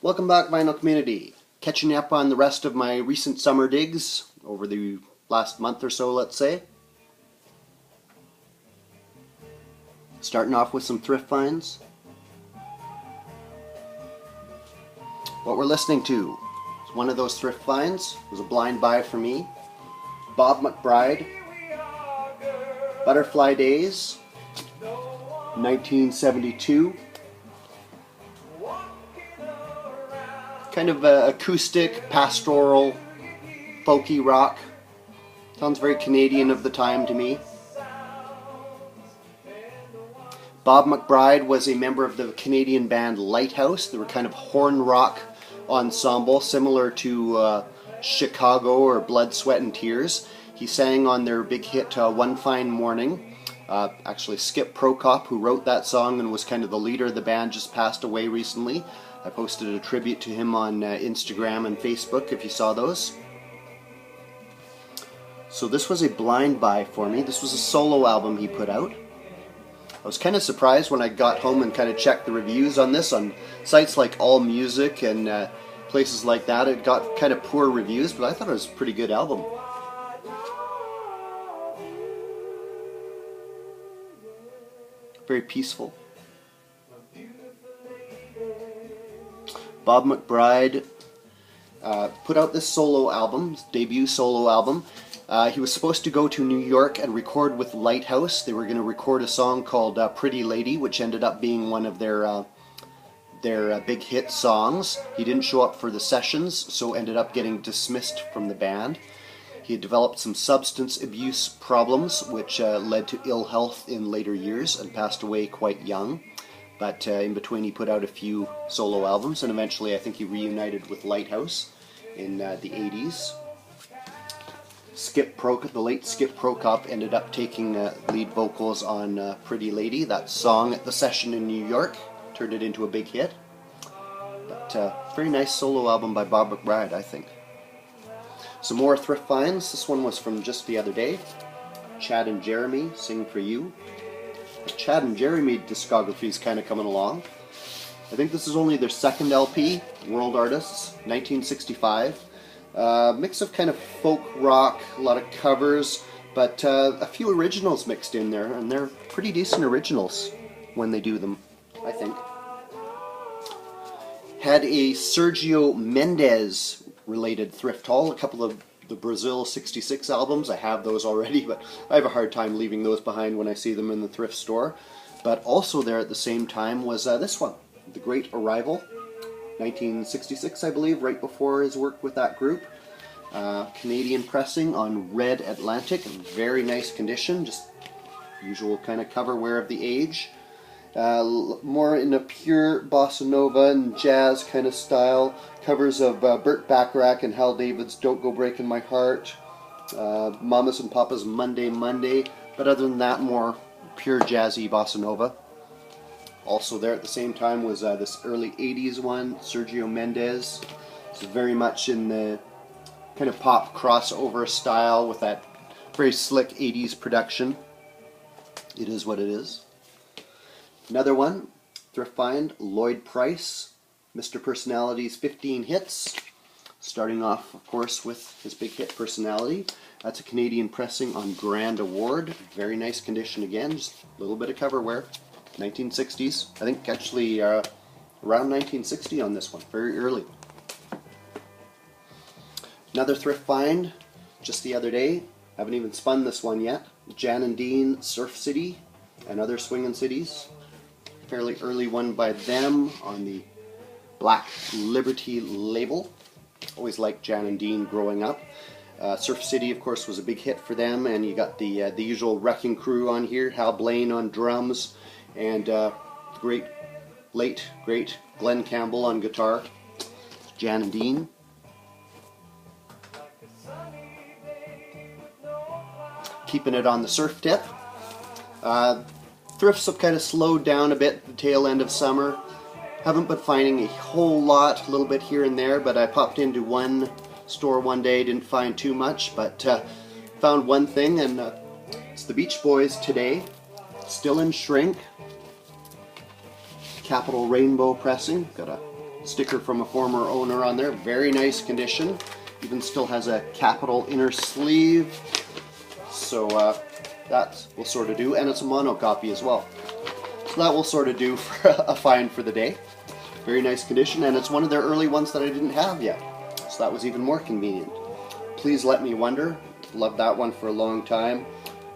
Welcome back, vinyl community. Catching up on the rest of my recent summer digs over the last month or so, let's say. Starting off with some thrift finds. What we're listening to is one of those thrift finds. It was a blind buy for me. Bob McBride, Butterfly Days, 1972. Kind of acoustic, pastoral, folky rock. Sounds very Canadian of the time to me. Bob McBride was a member of the Canadian band Lighthouse. They were kind of horn rock ensemble, similar to Chicago or Blood, Sweat and Tears. He sang on their big hit One Fine Morning. Actually, Skip Prokop, who wrote that song and was kind of the leader of the band, just passed away recently. I posted a tribute to him on Instagram and Facebook if you saw those. So this was a blind buy for me. This was a solo album he put out. I was kind of surprised when I got home and kind of checked the reviews on this on sites like AllMusic and places like that. It got kind of poor reviews, but I thought it was a pretty good album. Very peaceful. Bob McBride put out this solo album, his debut solo album. He was supposed to go to New York and record with Lighthouse. They were going to record a song called Pretty Lady, which ended up being one of their big hit songs. He didn't show up for the sessions, so ended up getting dismissed from the band. He had developed some substance abuse problems, which led to ill health in later years and passed away quite young. But in between he put out a few solo albums, and eventually I think he reunited with Lighthouse in the 80s. The late Skip Prokop ended up taking lead vocals on Pretty Lady, that song at the session in New York, turned it into a big hit. But very nice solo album by Bob McBride, I think. Some more thrift finds. This one was from just the other day. Chad and Jeremy, Sing For You. The Chad and Jeremy discography is kind of coming along. I think this is only their second LP, World Artists, 1965. Mix of kind of folk rock, a lot of covers, but a few originals mixed in there, and they're pretty decent originals when they do them, I think. Had a Sergio Mendes related thrift haul, a couple of the Brazil 66 albums. I have those already, but I have a hard time leaving those behind when I see them in the thrift store. But also there at the same time was this one, The Great Arrival, 1966, I believe, right before his work with that group. Canadian pressing on Red Atlantic, in very nice condition, just usual kind of cover wear of the age. More in a pure bossa nova and jazz kind of style. Covers of Burt Bacharach and Hal David's Don't Go Breaking My Heart, Mamas and Papa's Monday Monday, but other than that, more pure jazzy bossa nova. Also there at the same time was this early 80s one, Sergio Mendes. It's very much in the kind of pop crossover style with that very slick 80s production. It is what it is. Another one, thrift find, Lloyd Price, Mr. Personality's 15 hits. Starting off, of course, with his big hit Personality. That's a Canadian pressing on Grand Award. Very nice condition again, just a little bit of cover wear. 1960s. I think actually around 1960 on this one, very early. Another thrift find, just the other day. Haven't even spun this one yet. Jan and Dean, Surf City, and Other Swingin' Cities. Fairly early one by them on the Black Liberty label. Always liked Jan and Dean growing up. Surf City, of course, was a big hit for them, and you got the usual wrecking crew on here. Hal Blaine on drums, and great Glenn Campbell on guitar. Jan and Dean. Keeping it on the surf tip. Thrifts have kind of slowed down a bit at the tail end of summer. Haven't been finding a whole lot, a little bit here and there, but I popped into one store one day, didn't find too much, but found one thing, and it's the Beach Boys Today, still in shrink. Capital Rainbow pressing, got a Sticker from a former owner on there. Very nice condition. Even still has a capital inner sleeve. So that will sort of do. And it's a mono copy as well. So that will sort of do for a find for the day. Very nice condition, and it's one of their early ones that I didn't have yet. So that was even more convenient. Please Let Me Wonder. Loved that one for a long time.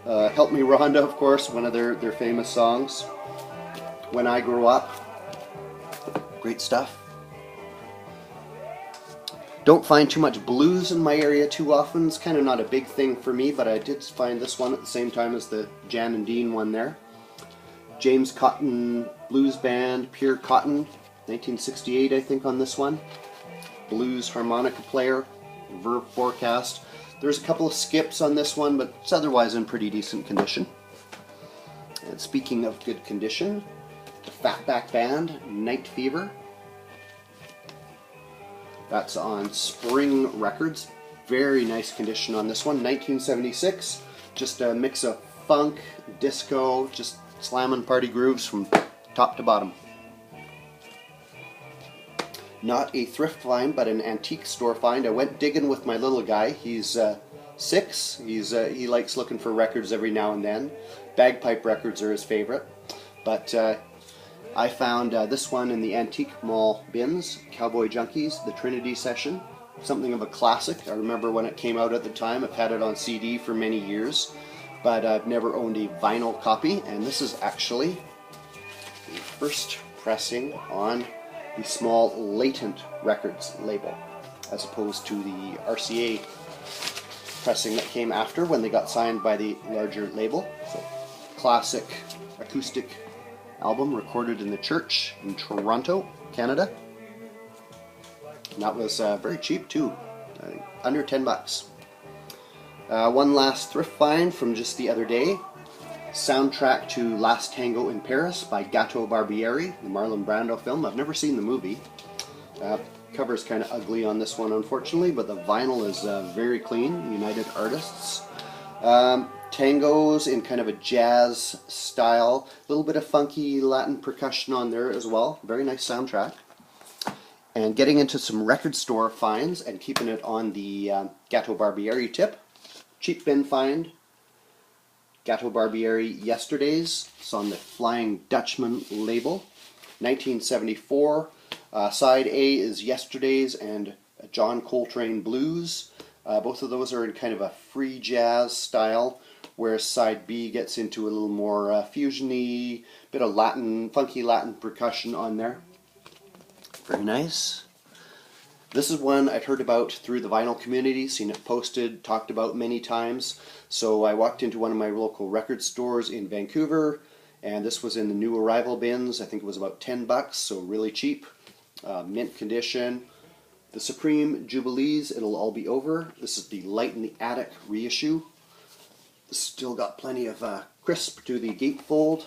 Help Me Rhonda, of course, one of their famous songs. When I Grow Up. Great stuff. Don't find too much blues in my area too often. It's kind of not a big thing for me, but I did find this one at the same time as the Jan and Dean one there. James Cotton Blues Band, Pure Cotton, 1968 I think on this one. Blues harmonica player, verb forecast. There's a couple of skips on this one, but it's otherwise in pretty decent condition. And speaking of good condition, the Fatback Band, Night Fever. That's on Spring Records. Very nice condition on this one, 1976. Just a mix of funk, disco, just slamming party grooves from top to bottom. Not a thrift find, but an antique store find. I went digging with my little guy. He's 6. He likes looking for records every now and then. Bagpipe records are his favorite. But I found this one in the Antique Mall bins, Cowboy Junkies, the Trinity Session. Something of a classic. I remember when it came out at the time. I've had it on CD for many years, but I've never owned a vinyl copy. And this is actually the first pressing on the small Latent Records label, as opposed to the RCA pressing that came after when they got signed by the larger label. So, classic acoustic album recorded in the church in Toronto, Canada. And that was very cheap too, under 10 bucks. One last thrift find from just the other day. Soundtrack to Last Tango in Paris by Gato Barbieri, the Marlon Brando film. I've never seen the movie. Cover's kind of ugly on this one, unfortunately, but the vinyl is very clean. United Artists. Tangos in kind of a jazz style. A little bit of funky Latin percussion on there as well. Very nice soundtrack. And getting into some record store finds and keeping it on the Gato Barbieri tip. Cheap bin find. Gato Barbieri Yesterdays. It's on the Flying Dutchman label. 1974. Side A is Yesterdays and John Coltrane Blues. Both of those are in kind of a free jazz style, whereas side B gets into a little more fusion-y, bit of Latin, funky Latin percussion on there. Very nice. This is one I'd heard about through the vinyl community, seen it posted, talked about many times. So I walked into one of my local record stores in Vancouver, and this was in the new arrival bins. I think it was about 10 bucks, so really cheap. Mint condition. The Supreme Jubilees, It'll All Be Over. This is the Light in the Attic reissue. Still got plenty of crisp to the gatefold.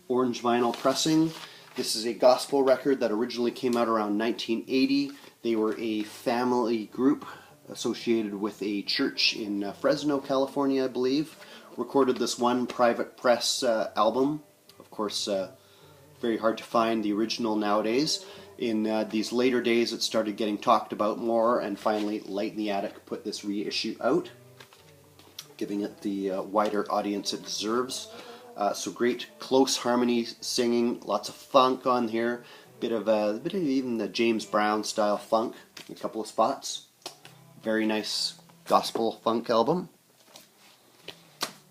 Orange vinyl pressing. This is a gospel record that originally came out around 1980. They were a family group associated with a church in Fresno, California, I believe. Recorded this one private press album. Of course, very hard to find the original nowadays. In these later days, it started getting talked about more, and finally Light in the Attic put this reissue out, giving it the wider audience it deserves. So great close harmony singing, lots of funk on here, bit of even the James Brown style funk in a couple of spots. Very nice gospel funk album.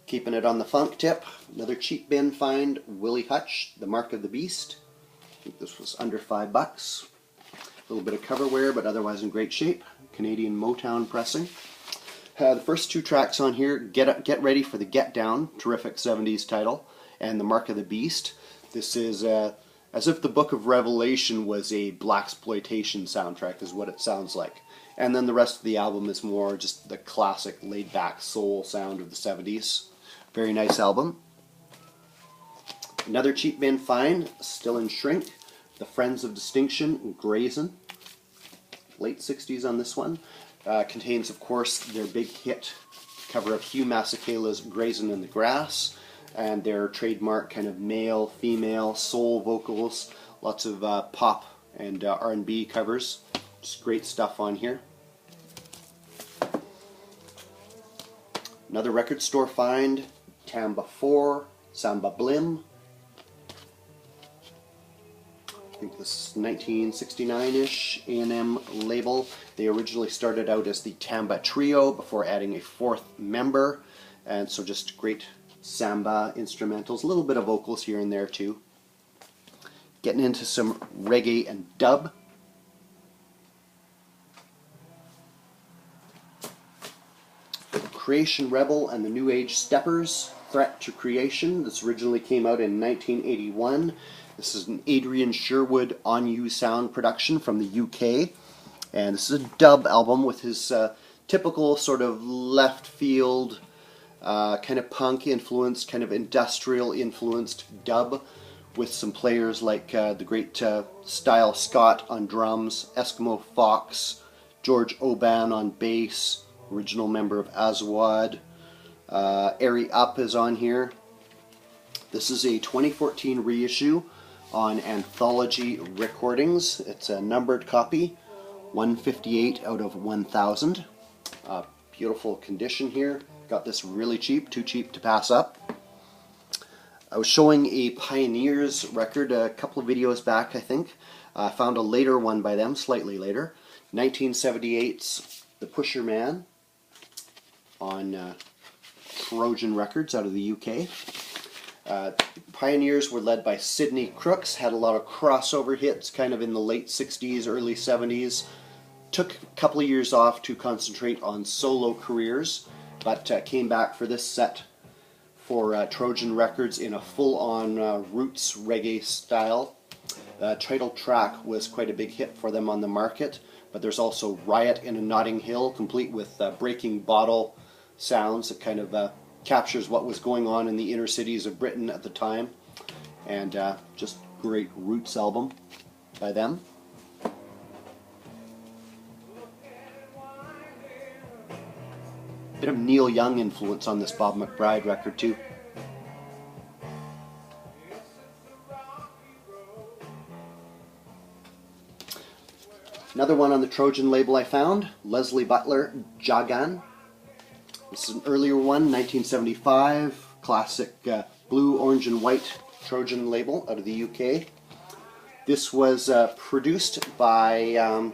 Keeping it on the funk tip, another cheap bin find, Willie Hutch, The Mark of the Beast. I think this was under 5 bucks. A little bit of cover wear, but otherwise in great shape. Canadian Motown pressing. The first two tracks on here, Get Ready for the Get Down, terrific 70s title, and The Mark of the Beast. This is as if the Book of Revelation was a blaxploitation soundtrack, is what it sounds like. And then the rest of the album is more just the classic laid-back soul sound of the 70s. Very nice album. Another cheap bin find, still in shrink, The Friends of Distinction, Grayson. Late 60s on this one. Contains, of course, their big hit cover of Hugh Masekela's Grazing in the Grass, and their trademark kind of male-female soul vocals Lots of pop and R&B covers. Just great stuff on here. Another record store find, Tamba 4, Samba Blim. I think this is 1969-ish A&M label. They originally started out as the Tamba Trio before adding a fourth member. And so just great samba instrumentals, a little bit of vocals here and there too. Getting into some reggae and dub. Creation Rebel and the New Age Steppers, Threat to Creation. This originally came out in 1981. This is an Adrian Sherwood On You Sound production from the UK. And this is a dub album with his typical sort of left field, kind of punk influenced, kind of industrial influenced dub with some players like the great Style Scott on drums, Eskimo Fox, George Oban on bass, original member of Azawad. Airy Up is on here. This is a 2014 reissue on Anthology Recordings. It's a numbered copy, 158 out of 1000. Beautiful condition here. Got this really cheap, too cheap to pass up. I was showing a Pioneers record a couple of videos back, I think. I found a later one by them, slightly later. 1978's The Pusher Man on Trojan Records out of the UK. Pioneers were led by Sidney Crooks, had a lot of crossover hits kind of in the late 60s, early 70s. Took a couple of years off to concentrate on solo careers, but came back for this set for Trojan Records in a full-on roots reggae style. The title track was quite a big hit for them on the market, but there's also Riot in a Notting Hill, complete with breaking bottle sounds that kind of captures what was going on in the inner cities of Britain at the time. And just great roots album by them. Bit of Neil Young influence on this Bob McBride record too. Another one on the Trojan label I found, Leslie Butler, Jagan. This is an earlier one, 1975, classic blue, orange and white Trojan label out of the UK. This was produced by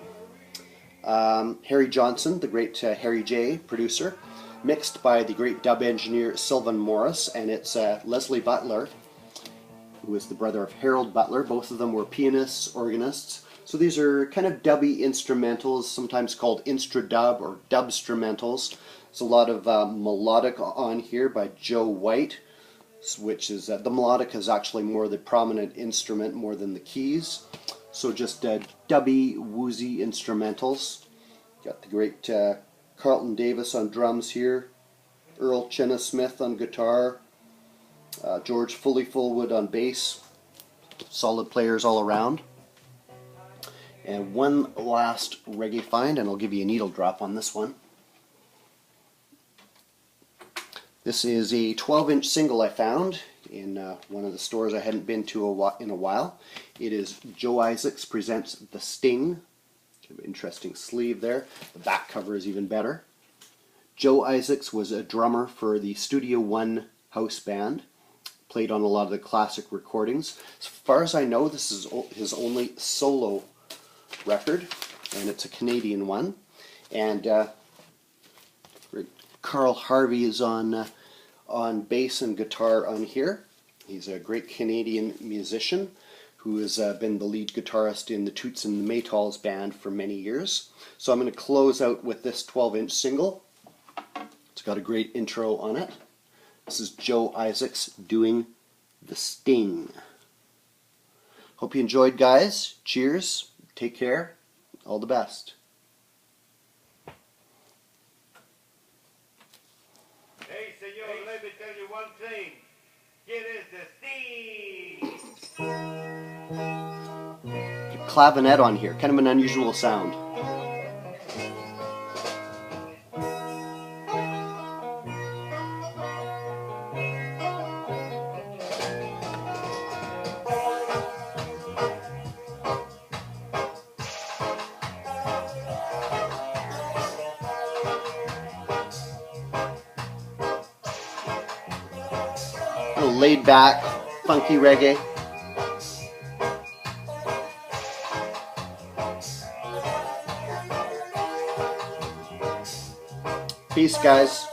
Harry Johnson, the great Harry J. producer, mixed by the great dub engineer Sylvan Morris, and it's Leslie Butler, who is the brother of Harold Butler. Both of them were pianists, organists. So these are kind of dubby instrumentals, sometimes called instradub or dubstrumentals. There's a lot of melodic on here by Joe White, which is, the melodic is actually more the prominent instrument more than the keys. So just dubby, woozy instrumentals. Got the great Carlton Davis on drums here, Earl Chenna Smith on guitar, George Fully Fullwood on bass. Solid players all around. And one last reggae find, and I'll give you a needle drop on this one. This is a 12-inch single I found in one of the stores I hadn't been to in a while. It is Joe Isaacs Presents The Sting. Kind of interesting sleeve there. The back cover is even better. Joe Isaacs was a drummer for the Studio One house band. Played on a lot of the classic recordings. As far as I know, this is his only solo record, and it's a Canadian one. And Carl Harvey is on bass and guitar on here. He's a great Canadian musician who has been the lead guitarist in the Toots and the Maytals band for many years. So I'm going to close out with this 12-inch single. It's got a great intro on it. This is Joe Isaacs doing The Sting. Hope you enjoyed, guys. Cheers. Take care. All the best. Hey, senor, let me tell you one thing. Here is the Sting. Clavinet on here. Kind of an unusual sound. A little laid back, funky reggae. Peace, guys.